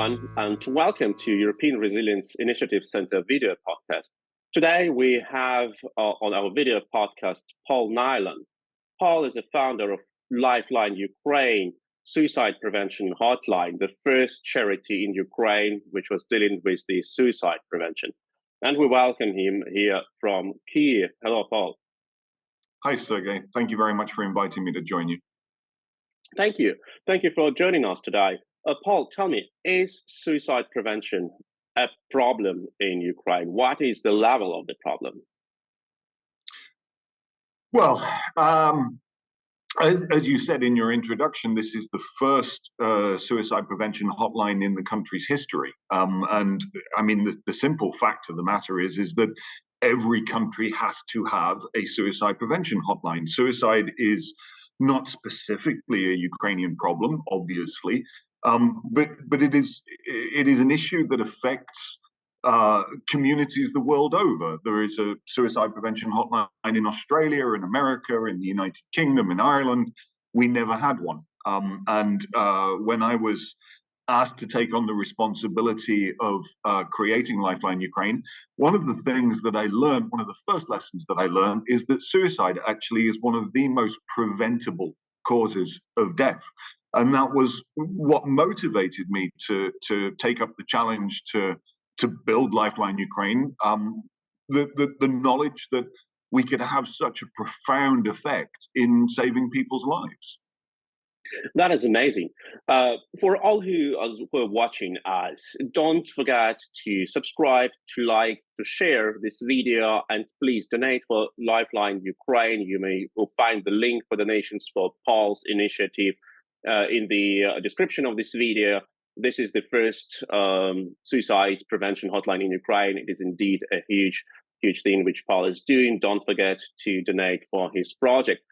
everyone, and welcome to European Resilience Initiative Center video podcast. Today, we have on our video podcast, Paul Nyland. Paul is the founder of Lifeline Ukraine Suicide Prevention Hotline, the first charity in Ukraine which was dealing with the suicide prevention. And we welcome him here from Kiev. Hello, Paul. Hi, Sergey. Thank you very much for inviting me to join you. Thank you. Thank you for joining us today. Paul, tell me, is suicide prevention a problem in Ukraine? What is the level of the problem? Well, as you said in your introduction, this is the first suicide prevention hotline in the country's history. And I mean, the simple fact of the matter is that every country has to have a suicide prevention hotline. Suicide is not specifically a Ukrainian problem, obviously, but it is an issue that affects communities the world over. There is a suicide prevention hotline in Australia, in America, in the United Kingdom, in Ireland. We never had one. And when I was asked to take on the responsibility of creating Lifeline Ukraine, one of the things that I learned, one of the first lessons that I learned, is that suicide actually is one of the most preventable causes of death. And that was what motivated me to take up the challenge to build Lifeline Ukraine, the knowledge that we could have such a profound effect in saving people's lives. That is amazing. For all who are watching us, don't forget to subscribe, to like, to share this video, and please donate for Lifeline Ukraine. You will find the link for donations for Paul's initiative in the description of this video. This is the first suicide prevention hotline in Ukraine. It is indeed a huge thing which Paul is doing. Don't forget to donate for his project.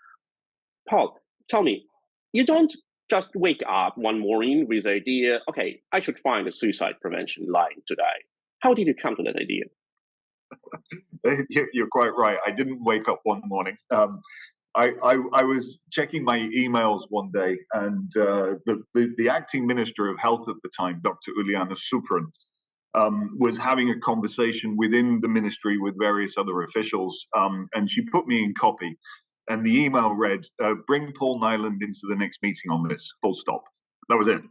Paul, tell me, you don't just wake up one morning with the idea, okay, I should find a suicide prevention line today. How did you come to that idea? You're quite right. I didn't wake up one morning. I was checking my emails one day, and the acting minister of health at the time, Dr. Uliana Supran, was having a conversation within the ministry with various other officials, and she put me in copy. And the email read, bring Paul Nyland into the next meeting on this, full stop. That was it.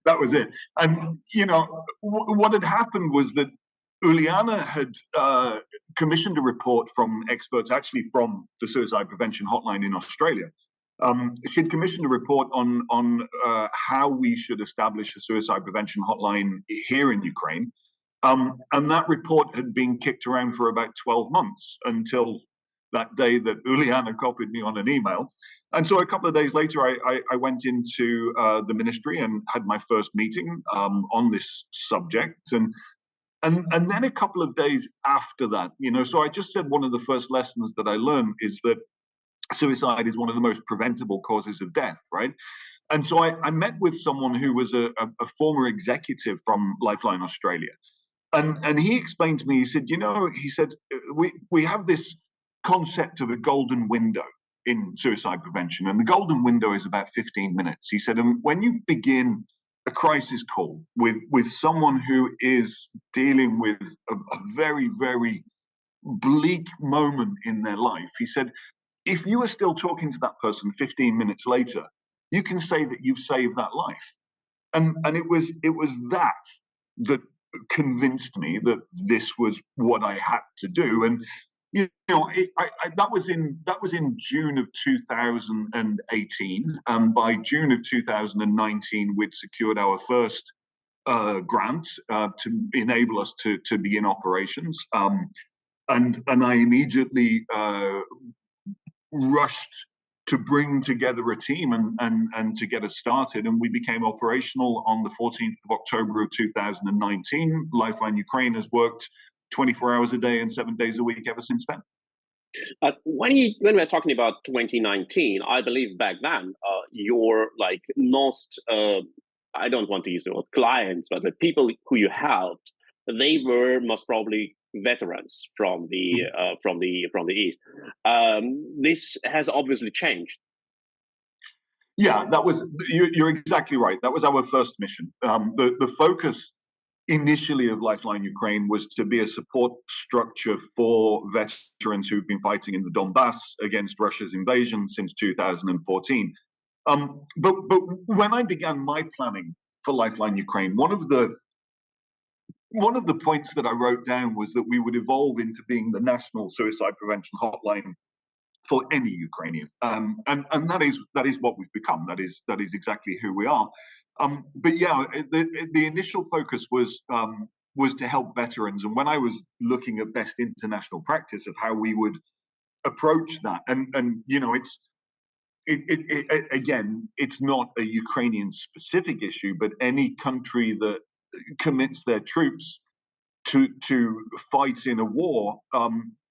That was it. And, you know, what had happened was that Uliana had commissioned a report from experts, actually from the Suicide Prevention Hotline in Australia. She'd commissioned a report on how we should establish a suicide prevention hotline here in Ukraine. And that report had been kicked around for about 12 months until that day that Uliana copied me on an email. And so a couple of days later, I went into the ministry and had my first meeting on this subject. And then a couple of days after that, you know, so I just said one of the first lessons that I learned is that suicide is one of the most preventable causes of death, right? And so I met with someone who was a former executive from Lifeline Australia. And he explained to me, he said, you know, he said, we have this concept of a golden window in suicide prevention, and the golden window is about 15 minutes. He said, and when you begin a crisis call with someone who is dealing with a very, very bleak moment in their life, he said, if you are still talking to that person 15 minutes later, you can say that you've saved that life. And it was that convinced me that this was what I had to do. And you know, that was in June of 2018, and by June of 2019, we'd secured our first grant to enable us to begin operations. And I immediately rushed to bring together a team and to get us started. And we became operational on the 14th of October of 2019. Lifeline Ukraine has worked 24 hours a day and 7 days a week ever since then. When we're talking about 2019, I believe back then your most I don't want to use the word clients, but the people who you helped, they were most probably veterans from the East. This has obviously changed. Yeah, you're exactly right. That was our first mission. The focus initially of Lifeline Ukraine was to be a support structure for veterans who've been fighting in the Donbass against Russia's invasion since 2014. But when I began my planning for Lifeline Ukraine, one of the points that I wrote down was that we would evolve into being the national suicide prevention hotline for any Ukrainian, and that is what we've become. That is exactly who we are. But yeah, the initial focus was to help veterans, and when I was looking at best international practice of how we would approach that, and you know, again, it's not a Ukrainian specific issue, but any country that commits their troops to fight in a war,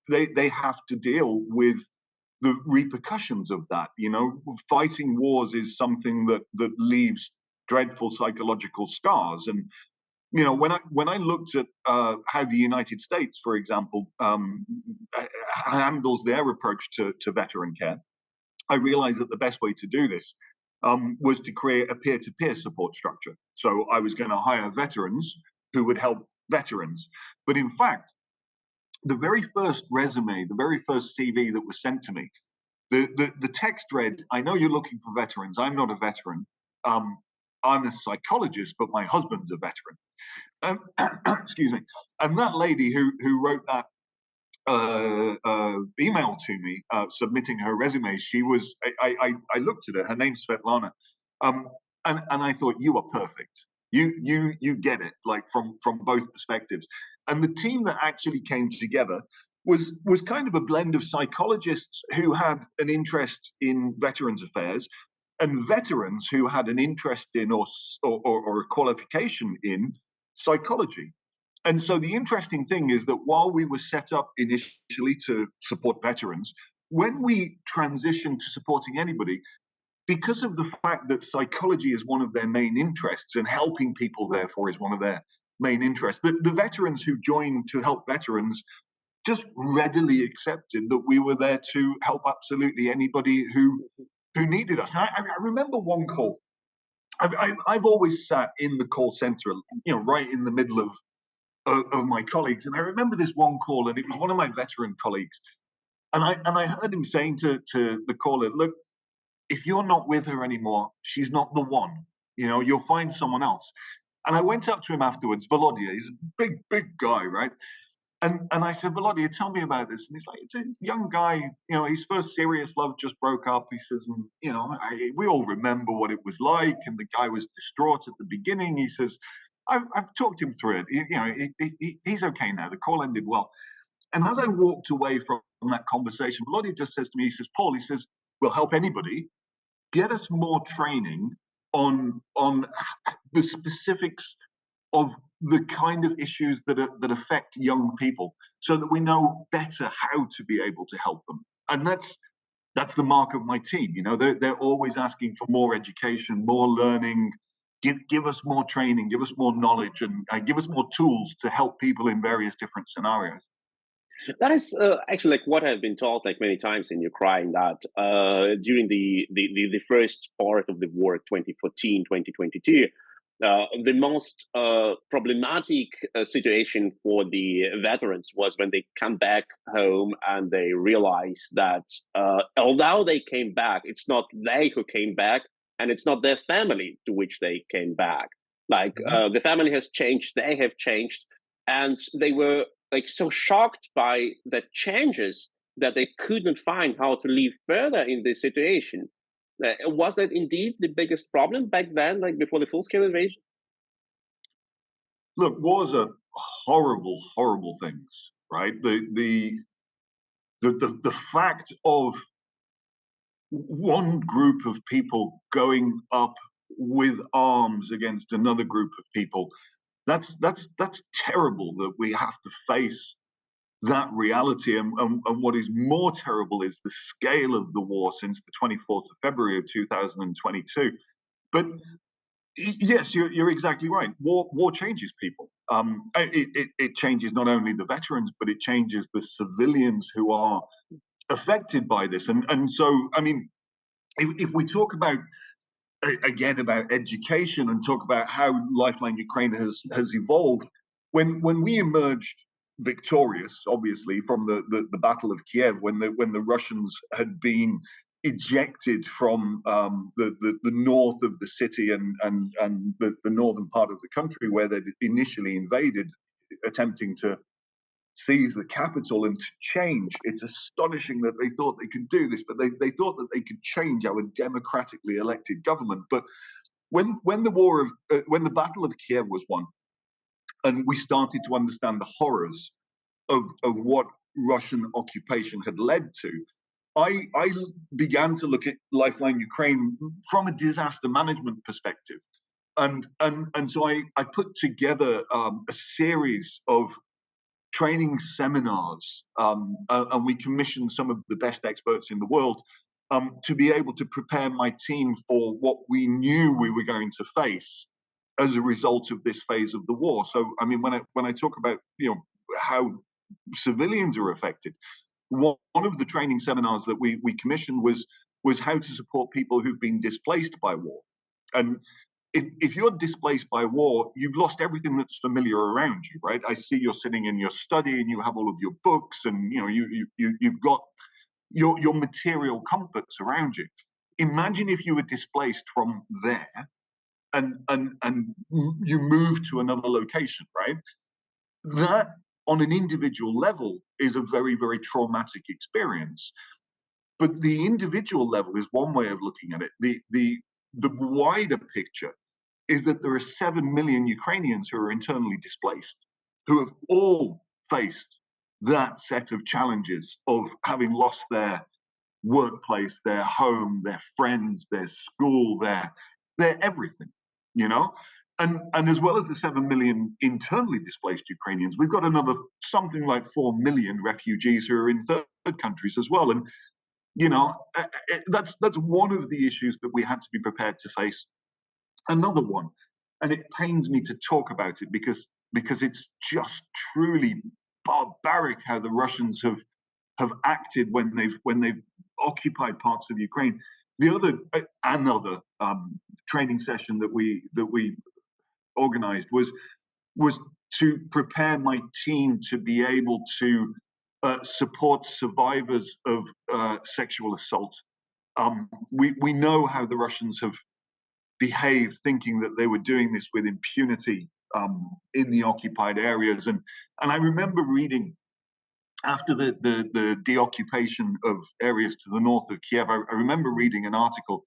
they have to deal with the repercussions of that. You know, fighting wars is something that leaves dreadful psychological scars. And you know, when I looked at how the United States, for example, handles their approach to veteran care, I realized that the best way to do this was to create a peer-to-peer support structure. So I was going to hire veterans who would help veterans. But in fact, the very first resume, the very first CV that was sent to me, the text read, "I know you're looking for veterans. I'm not a veteran. Um, I'm a psychologist, but my husband's a veteran." Excuse me. And that lady who wrote that email to me, submitting her resume, she was. I looked at her. Her name's Svetlana, um, and I thought, you are perfect. You get it, like from both perspectives. And the team that actually came together was kind of a blend of psychologists who had an interest in veterans affairs and veterans who had an interest in or a qualification in psychology. And so the interesting thing is that while we were set up initially to support veterans, when we transitioned to supporting anybody, because of the fact that psychology is one of their main interests and helping people, therefore, is one of their main interests, the veterans who joined to help veterans just readily accepted that we were there to help absolutely anybody who needed us. And I remember one call. I've always sat in the call center, you know, right in the middle of my colleagues. And I remember this one call, and it was one of my veteran colleagues. And I heard him saying to the caller, "Look, if you're not with her anymore, she's not the one. You know, you'll find someone else." And I went up to him afterwards, Volodya, he's a big guy, right? And I said, "Volodya, tell me about this." And he's like, "It's a young guy, you know, his first serious love just broke up." He says, "And, you know, we all remember what it was like." And the guy was distraught at the beginning. He says, I've talked him through it. You know, he's okay now. The call ended well. And as I walked away from that conversation, Volodya just says to me, he says, "Paul," he says, "we'll help anybody. Get us more training on the specifics of the kind of issues that affect young people, so that we know better how to be able to help them." And that's the mark of my team. You know, they're always asking for more education, more learning. Give us more training, give us more knowledge, and give us more tools to help people in various different scenarios. That is actually like what I've been told like many times in Ukraine, that during the first part of the war, 2014, 2022, the most problematic situation for the veterans was when they come back home and they realize that although they came back, it's not they who came back, and it's not their family to which they came back. Like the family has changed, they have changed, and they were like so shocked by the changes that they couldn't find how to live further in this situation. Was that indeed the biggest problem back then, like before the full-scale invasion? Look, wars are horrible things, right? The fact of one group of people going up with arms against another group of people, that's terrible that we have to face that reality. And what is more terrible is the scale of the war since the 24th of February of 2022. But yes, you're exactly right. War changes people. It changes not only the veterans, but it changes the civilians who are affected by this. And so, I mean, if we talk about again about education and talk about how Lifeline Ukraine has evolved. When we emerged victorious, obviously from the Battle of Kiev, when the Russians had been ejected from the north of the city and the northern part of the country where they'd initially invaded, attempting to seize the capital and to change. It's astonishing that they thought they could do this, but they thought that they could change our democratically elected government. But when the Battle of Kiev was won, and we started to understand the horrors of what Russian occupation had led to, I began to look at Lifeline Ukraine from a disaster management perspective. And so I put together a series of training seminars, and we commissioned some of the best experts in the world to be able to prepare my team for what we knew we were going to face as a result of this phase of the war. So, I mean, when I talk about how civilians are affected, one of the training seminars that we commissioned was how to support people who've been displaced by war. And if you're displaced by war, you've lost everything that's familiar around you, right? I see you're sitting in your study and you have all of your books, and you've got your material comforts around you. Imagine if you were displaced from there and you move to another location, right? That on an individual level is a very, very traumatic experience. But the individual level is one way of looking at it. The wider picture is that there are 7 million Ukrainians who are internally displaced, who have all faced that set of challenges of having lost their workplace, their home, their friends, their school, their everything, you know? And as well as the 7 million internally displaced Ukrainians, we've got another something like 4 million refugees who are in third countries as well. And, that's one of the issues that we had to be prepared to face. Another one, and it pains me to talk about it because it's just truly barbaric how the Russians have acted when they've occupied parts of Ukraine. Another training session that we organized was to prepare my team to be able to support survivors of sexual assault. We know how the Russians have behaved, thinking that they were doing this with impunity in the occupied areas. And I remember reading after the deoccupation of areas to the north of Kiev, I remember reading an article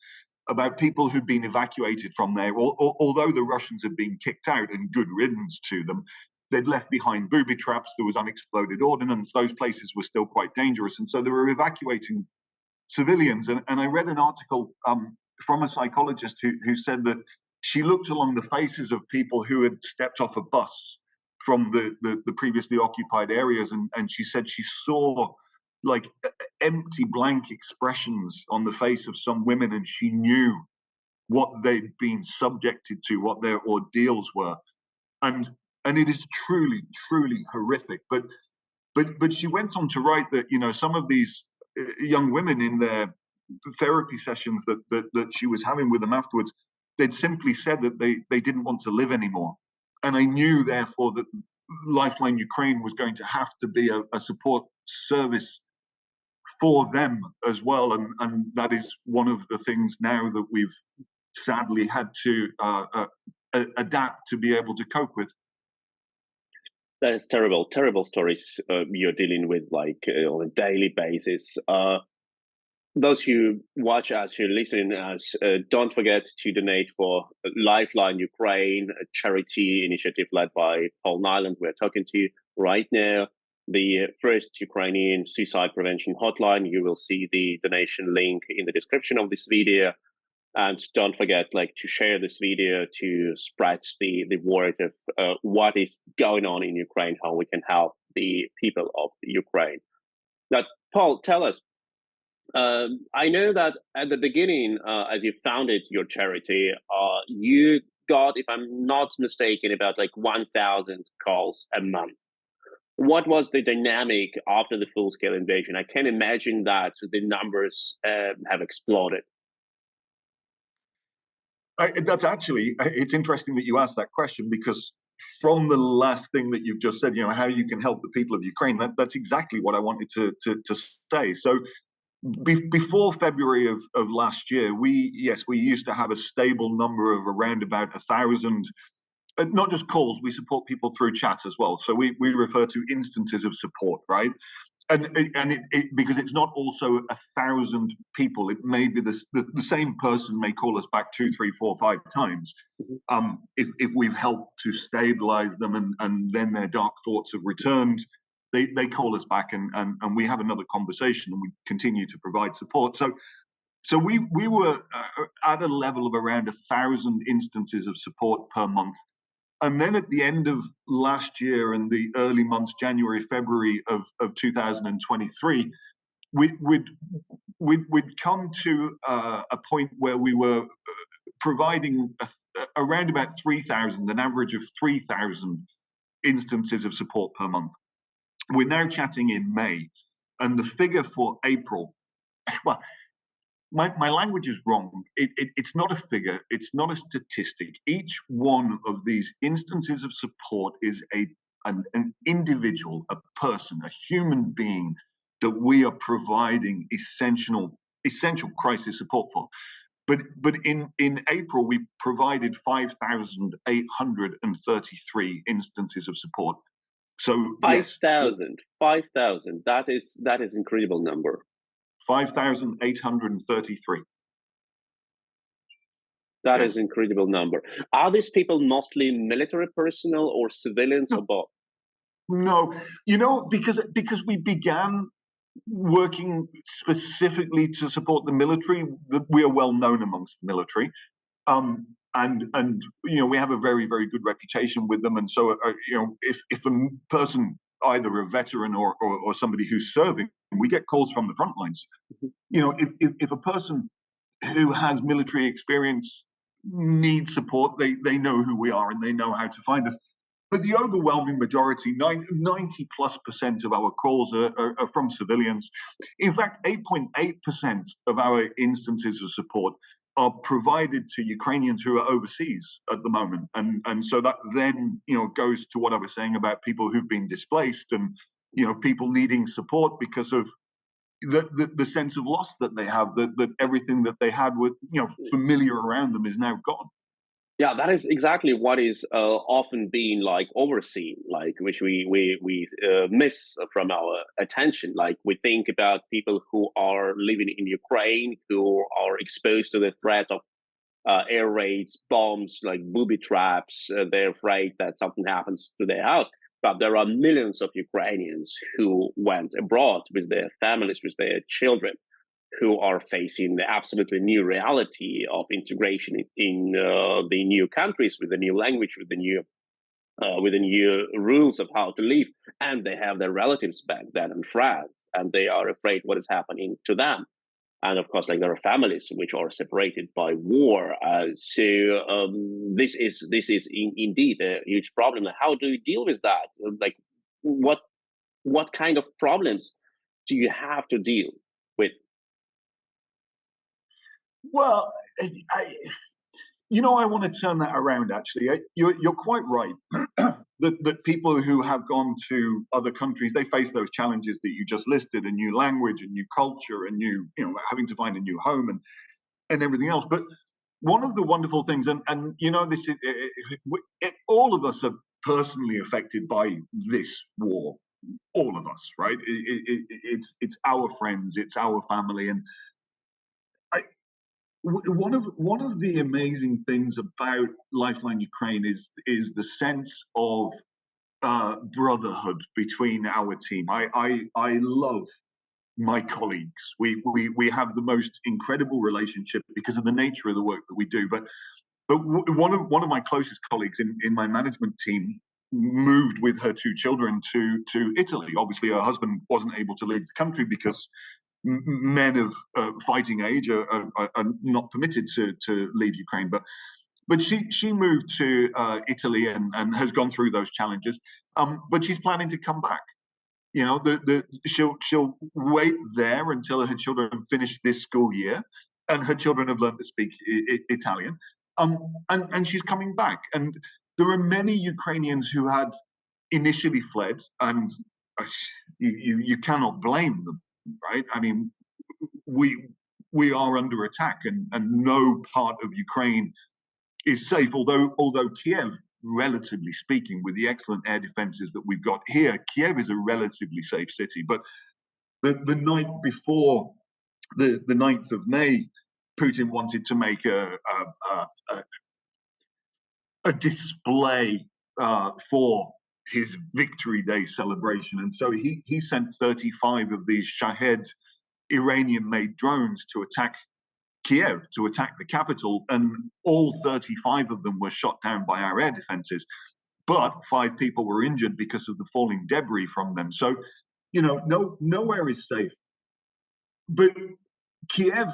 about people who'd been evacuated from there. Although the Russians had been kicked out, and good riddance to them, they'd left behind booby traps, there was unexploded ordnance, those places were still quite dangerous. And so they were evacuating civilians. And I read an article from a psychologist who said that she looked along the faces of people who had stepped off a bus from the previously occupied areas, and she said she saw like empty blank expressions on the face of some women, and she knew what they'd been subjected to, what their ordeals were. And it is truly horrific. But she went on to write that some of these young women in their therapy sessions that she was having with them afterwards, they'd simply said that they didn't want to live anymore. And I knew therefore that Lifeline Ukraine was going to have to be a support service for them as well. And that is one of the things now that we've sadly had to adapt to be able to cope with. That is terrible, terrible stories you're dealing with, like on a daily basis. Those who watch us, who listen us, don't forget to donate for Lifeline Ukraine, a charity initiative led by Paul Nyland. We're talking to you right now. The first Ukrainian suicide prevention hotline. You will see the donation link in the description of this video. And don't forget, to share this video to spread the word of what is going on in Ukraine, how we can help the people of Ukraine. Now, Paul, tell us. I know that at the beginning, as you founded your charity, you got, if I'm not mistaken, about 1,000 calls a month. What was the dynamic after the full-scale invasion? I can imagine that the numbers have exploded. That's actually, it's interesting that you asked that question, because from the last thing that you've just said, how you can help the people of Ukraine, that's exactly what I wanted to say. So before February of last year, we used to have a stable number of around about 1,000, not just calls, we support people through chat as well. So we refer to instances of support, right? And because it's not also 1,000 people, it may be the same person may call us back 2, 3, 4, 5 times. Mhm. If we've helped to stabilize them, and then their dark thoughts have returned, they call us back, and we have another conversation, and we continue to provide support. So we were at a level of around 1,000 instances of support per month. And then at the end of last year and the early months, January, February of 2023, we'd come to a point where we were providing around about 3,000, an average of 3,000 instances of support per month. We're now chatting in May, and the figure for April, well, my language is wrong. It's not a figure. It's not a statistic. Each one of these instances of support is an individual, a person, a human being that we are providing essential crisis support for. But in April, we provided 5,833 instances of support. So yes, 5,000, 5,000. That is incredible number. 5,833. That is Yes. incredible number. Are these people mostly military personnel or civilians or both? No, because we began working specifically to support the military, that we are well known amongst the military, and we have a very, very good reputation with them. And so if a person, either a veteran or somebody who's serving, we get calls from the front lines. If a person who has military experience needs support, they know who we are and they know how to find us. But the overwhelming majority, 90+% of our calls are from civilians. In fact, 8.8% of our instances of support are provided to Ukrainians who are overseas at the moment. And so that then, goes to what I was saying about people who've been displaced, and, people needing support because of the sense of loss that they have, that everything that they had with, familiar around them is now gone. Yeah, that is exactly what is often being like overseen, like which we miss from our attention. Like we think about people who are living in Ukraine, who are exposed to the threat of air raids, bombs, like booby traps. They're afraid that something happens to their house. But there are millions of Ukrainians who went abroad with their families, with their children, who are facing the absolutely new reality of integration in the new countries, with the new language, with the new rules of how to live, and they have their relatives back then in France, and they are afraid what is happening to them. And of course, like there are families which are separated by war. This is indeed a huge problem. How do you deal with that? Like, what kind of problems do you have to deal with? Well, I want to turn that around. Actually, you're quite right that people who have gone to other countries, they face those challenges that you just listed: a new language, a new culture, a new, having to find a new home, and everything else. But one of the wonderful things, and this is, all of us are personally affected by this war. All of us, right? It's our friends, it's our family, and I, one of the amazing things about Lifeline Ukraine is the sense of brotherhood between our team. I love my colleagues. We have the most incredible relationship because of the nature of the work that we do. But one of my closest colleagues in my management team moved with her 2 children to Italy. Obviously, her husband wasn't able to leave the country because men of fighting age are not permitted to leave Ukraine. But she moved to Italy and has gone through those challenges. But she's planning to come back. She'll wait there until her children finish this school year, and her children have learned to speak Italian. And she's coming back. And there are many Ukrainians who had initially fled, and you cannot blame them, right? I mean, we are under attack, and no part of Ukraine is safe. Although Kiev, relatively speaking, with the excellent air defenses that we've got here, Kiev is a relatively safe city. But the night before the 9th of May, Putin wanted to make a display for his Victory Day celebration. And so he sent 35 of these Shahed Iranian-made drones to attack Kiev, to attack the capital, and all 35 of them were shot down by our air defenses. But 5 people were injured because of the falling debris from them. So, nowhere is safe. But Kiev,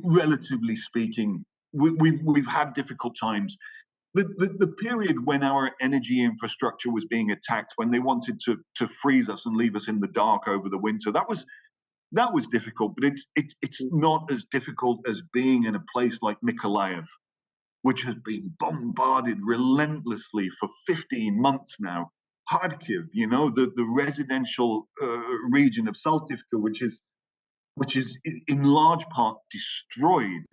relatively speaking, we've had difficult times. The period when our energy infrastructure was being attacked, when they wanted to freeze us and leave us in the dark over the winter, that was difficult. But it's not as difficult as being in a place like Mykolaiv, which has been bombarded relentlessly for 15 months now. Kharkiv, the residential region of Saltivka, which is in large part destroyed,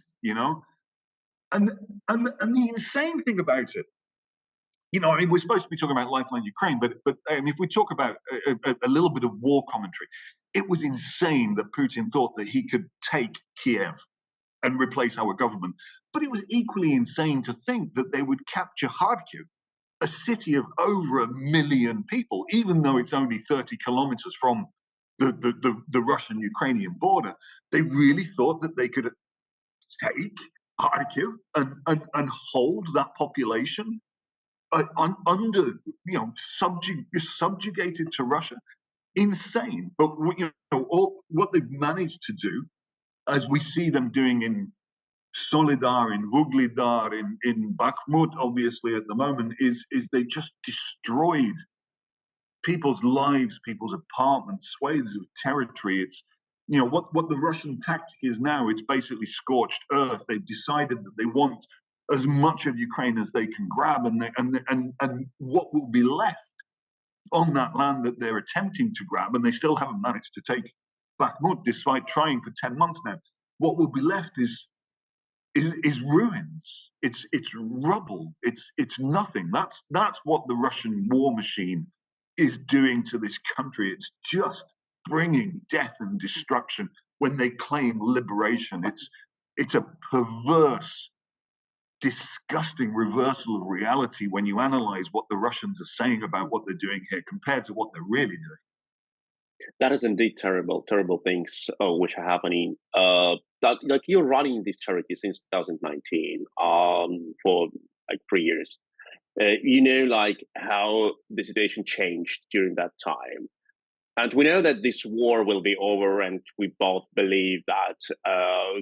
and the insane thing about it, I mean, we're supposed to be talking about Lifeline Ukraine, but if we talk about a little bit of war commentary, it was insane that Putin thought that he could take Kiev and replace our government. But it was equally insane to think that they would capture Kharkiv, a city of over 1 million people, even though it's only 30 kilometers from the Russian-Ukrainian border. They really thought that they could take Kharkiv and hold that population under, subjugated to Russia. Insane. But what they've managed to do, as we see them doing in Solidar, in Vuglidar, in Bakhmut, obviously at the moment, is they just destroyed people's lives, people's apartments, swathes of territory. It's what the Russian tactic is now. It's basically scorched earth. They've decided that they want as much of Ukraine as they can grab, and what will be left on that land that they're attempting to grab, and they still haven't managed to take Bakhmut despite trying for 10 months now. What will be left is ruins. It's rubble. It's nothing. That's what the Russian war machine is doing to this country. It's just bringing death and destruction when they claim liberation. It's a perverse, disgusting reversal of reality when you analyze what the Russians are saying about what they're doing here compared to what they're really doing. That is indeed terrible, terrible things which are happening. Like you're running this charity since 2019, for like 3 years. Like how the situation changed during that time. And we know that this war will be over, and we both believe that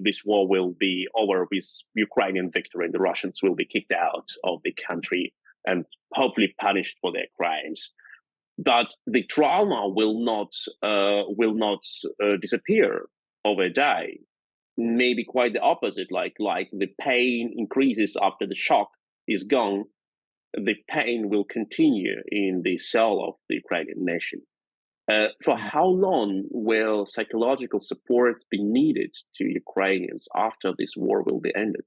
this war will be over with Ukrainian victory, and the Russians will be kicked out of the country and hopefully punished for their crimes. But the trauma will not disappear over a day. Maybe quite the opposite. Like the pain increases after the shock is gone. The pain will continue in the soul of the Ukrainian nation. For how long will psychological support be needed to Ukrainians after this war will be ended?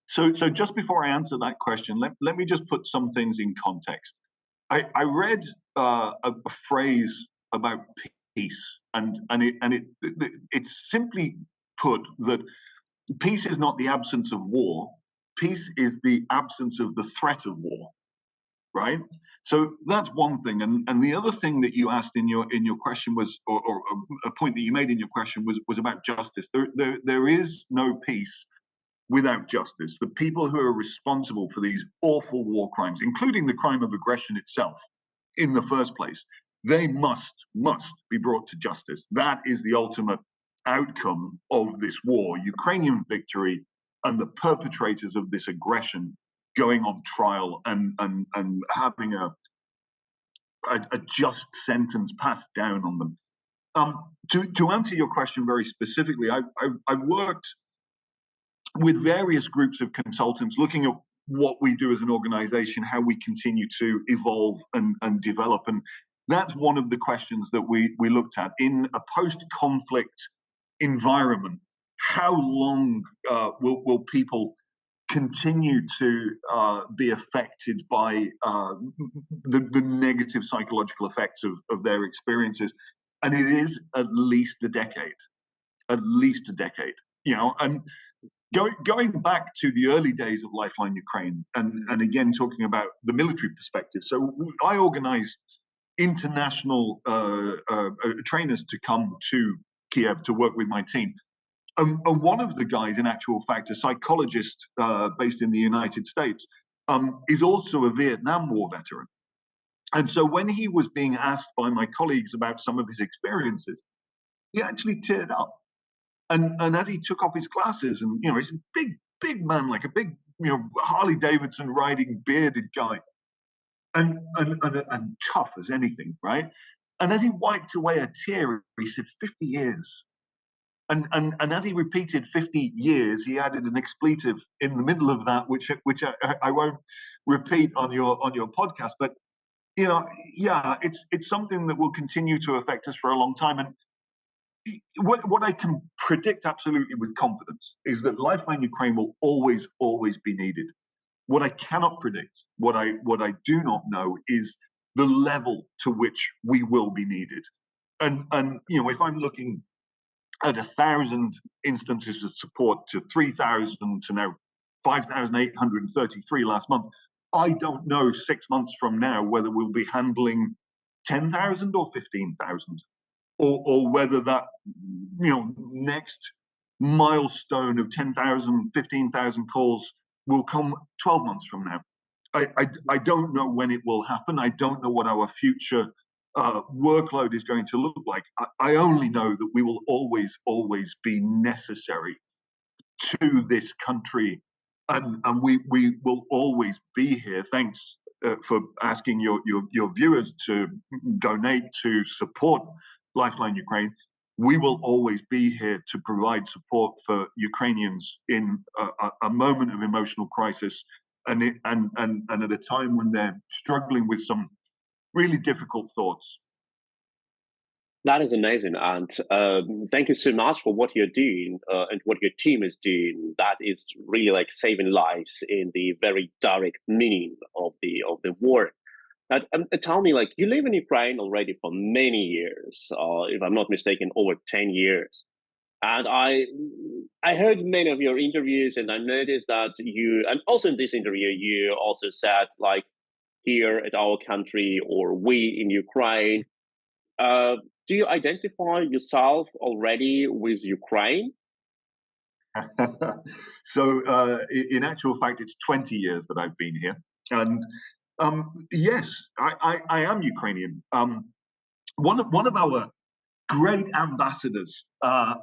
So just before I answer that question, let me just put some things in context. I read a phrase about peace, and it's simply put that peace is not the absence of war. Peace is the absence of the threat of war, right? So that's one thing, and the other thing that you asked in your question was, or a point that you made in your question was about justice. There is no peace without justice. The people who are responsible for these awful war crimes, including the crime of aggression itself, in the first place, they must be brought to justice. That is the ultimate outcome of this war: Ukrainian victory and the perpetrators of this aggression going on trial and having a just sentence passed down on them. To answer your question very specifically, I worked with various groups of consultants looking at what we do as an organization, how we continue to evolve and develop. And that's one of the questions that we looked at in a post-conflict environment. How long will people continue to be affected by the negative psychological effects of their experiences? And it is at least a decade, and going back to the early days of Lifeline Ukraine, and again talking about the military perspective. So I organized international trainers to come to Kiev to work with my team. And one of the guys, in actual fact, a psychologist based in the United States, is also a Vietnam War veteran. And so when he was being asked by my colleagues about some of his experiences, he actually teared up. And as he took off his glasses, and he's a big man, like a big Harley Davidson riding bearded guy, and tough as anything, right? And as he wiped away a tear, he said 50 years. And as he repeated 50 years, he added an expletive in the middle of that, which I won't repeat on your podcast. But yeah, it's something that will continue to affect us for a long time. And what I can predict absolutely with confidence is that Lifeline Ukraine will always be needed. What I cannot predict, what I do not know, is the level to which we will be needed. And if I'm looking at 1,000 instances of support to 3,000 to now 5,833 last month, I don't know 6 months from now whether we'll be handling 10,000 or 15,000. Or whether that next milestone of 10,000, 15,000 calls will come 12 months from now. I don't know when it will happen. I don't know what our future workload is going to look like. I only know that we will always be necessary to this country, and we will always be here. Thanks for asking your viewers to donate to support Lifeline Ukraine. We will always be here to provide support for Ukrainians in a moment of emotional crisis, and at a time when they're struggling with some really difficult thoughts. That is amazing, and thank you so much for what you're doing and what your team is doing. That is really like saving lives in the very direct meaning of the war. Tell me, like, you live in Ukraine already for many years, if I'm not mistaken, over 10 years. And I heard many of your interviews, and I noticed that you, and also in this interview, you also said, like, here at our country, or we in Ukraine, do you identify yourself already with Ukraine? So, in actual fact, it's 20 years that I've been here. And yes, I am Ukrainian. One of our great ambassadors, I'm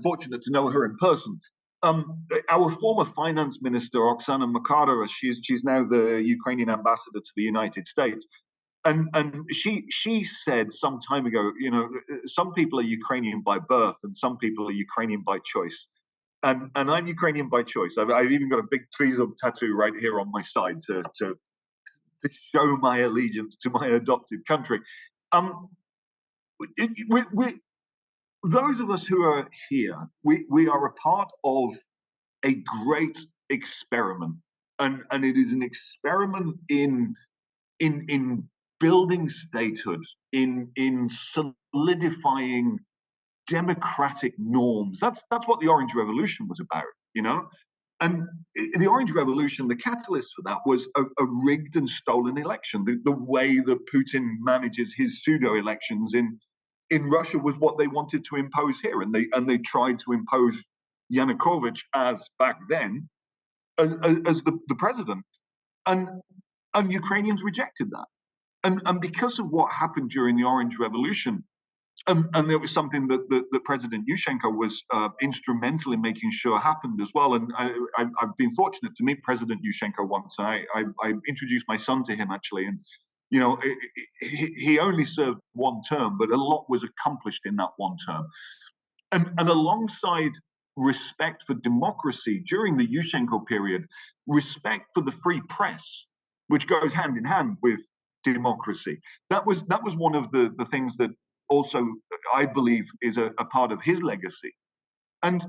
fortunate to know her in person. Our former finance minister, Oksana Makarova, she's now the Ukrainian ambassador to the United States. And she said some time ago, some people are Ukrainian by birth and some people are Ukrainian by choice. And I'm Ukrainian by choice. I've even got a big Trizub tattoo right here on my side to show my allegiance to my adopted country. Those of us who are here, we are a part of a great experiment, and it is an experiment in building statehood, in solidifying democratic norms. That's what the Orange Revolution was about, And the Orange Revolution, the catalyst for that was a rigged and stolen election. The way that Putin manages his pseudo elections in Russia was what they wanted to impose here, and they tried to impose Yanukovych as back then as the president, and Ukrainians rejected that. And because of what happened during the Orange Revolution, and there was something that President Yushchenko was instrumental in making sure happened as well. And I've been fortunate to meet President Yushchenko once. I introduced my son to him, actually. And, he only served one term, but a lot was accomplished in that one term. And alongside respect for democracy during the Yushchenko period, respect for the free press, which goes hand in hand with democracy. That was one of the things that also I believe is a part of his legacy. And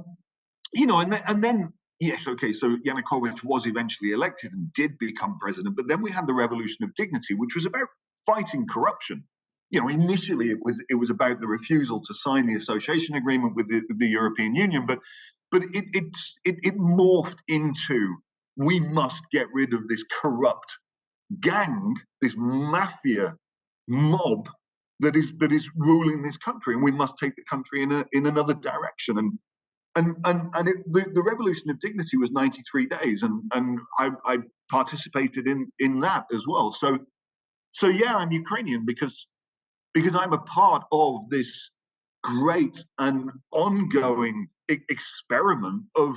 and then yes, okay, so Yanukovych was eventually elected and did become president, but then we had the Revolution of Dignity, which was about fighting corruption. Initially it was about the refusal to sign the association agreement with the European Union, but it morphed into, we must get rid of this corrupt gang, this mafia mob that is ruling this country, and we must take the country in another direction. The Revolution of Dignity was 93 days, and I participated in that as well. So yeah, I'm Ukrainian because I'm a part of this great and ongoing experiment of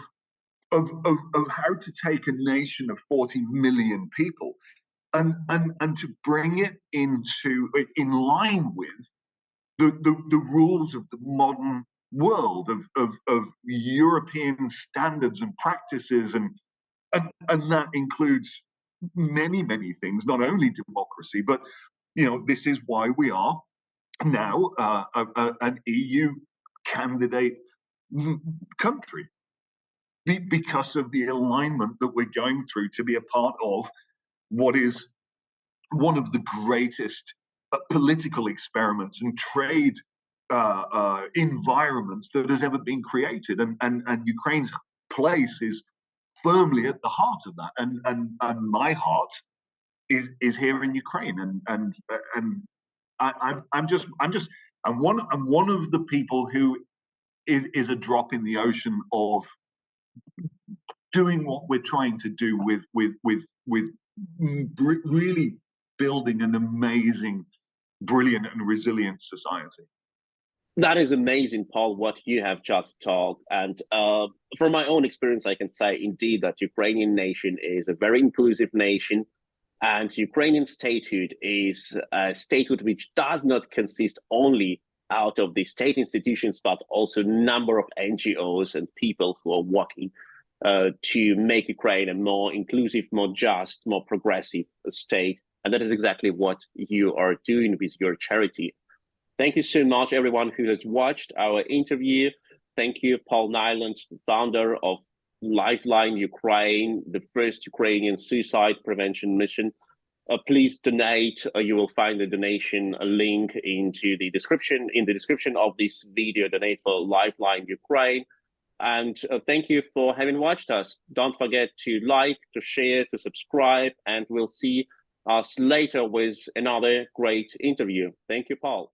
how to take a nation of 40 million people and to bring it in line with the rules of the modern world, of European standards and practices, and that includes many things, not only democracy, but this is why we are now an EU candidate country, because of the alignment that we're going through to be a part of what is one of the greatest political experiments and trade environments that has ever been created, and Ukraine's place is firmly at the heart of that, and my heart is here in Ukraine, and I'm one of the people who is a drop in the ocean of doing what we're trying to do with really building an amazing, brilliant, and resilient society. That is amazing, Paul, what you have just told. And from my own experience, I can say indeed that Ukrainian nation is a very inclusive nation. And Ukrainian statehood is a statehood which does not consist only out of the state institutions, but also a number of NGOs and people who are working to make Ukraine a more inclusive, more just, more progressive state. And that is exactly what you are doing with your charity. Thank you so much, everyone who has watched our interview. Thank you, Paul Nyland, founder of Lifeline Ukraine, the first Ukrainian suicide prevention mission. Please donate. You will find the donation link in the description of this video. Donate for Lifeline Ukraine. And thank you for having watched us. Don't forget to like, to share, to subscribe, and we'll see us later with another great interview. Thank you, Paul.